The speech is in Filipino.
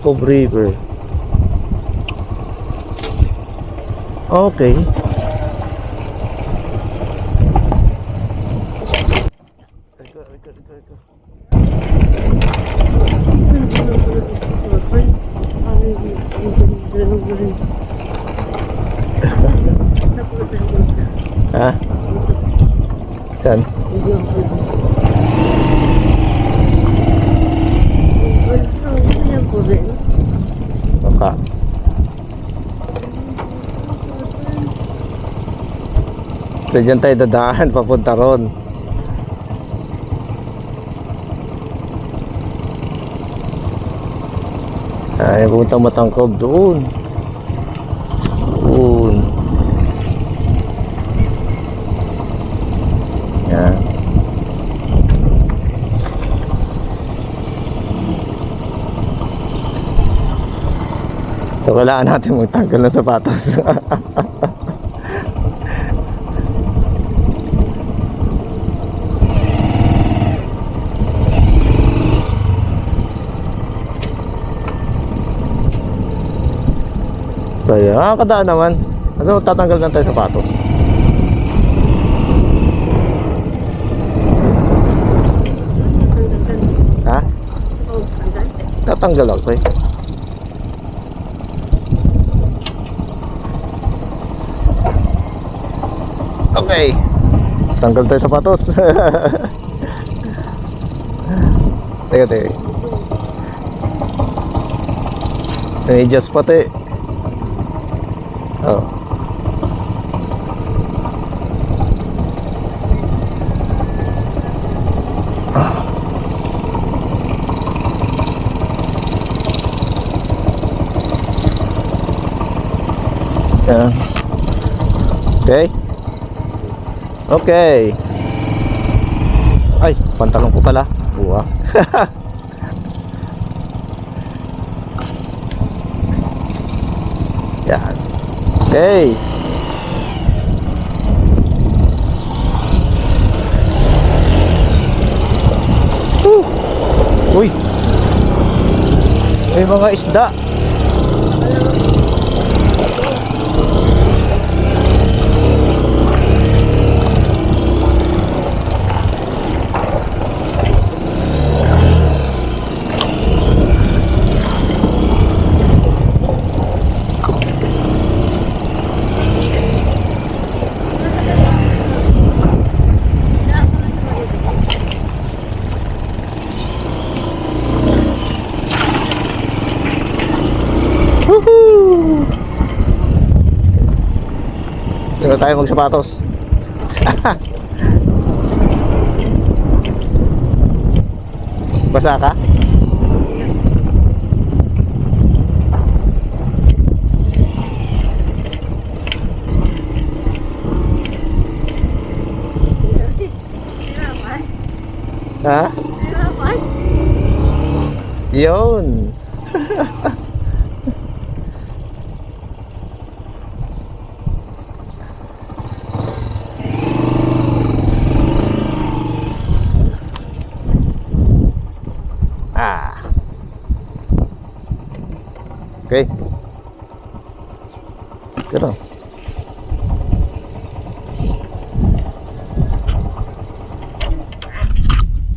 Cove River. Okay. Ha? Saan? Baka. So dyan tayo dadaan papunta ron. Ay, puntang Matangkob doon. Doon. Yan. So kailangan natin magtanggal ng sapatos. So yan, kadaan naman. So tatanggal lang tayo sapatos. Ha? Tatanggal ako eh. Okay. Tanggal tayo sapatos. Teka, teka. Just pati. Oh. Okay. Okay. Ay, pantalon ko pala. Buwa. Yan. Okay. Uy. May mga isda. Dito tayo magsapatos. Basa ka? Ha? Yun. Okay. Good on.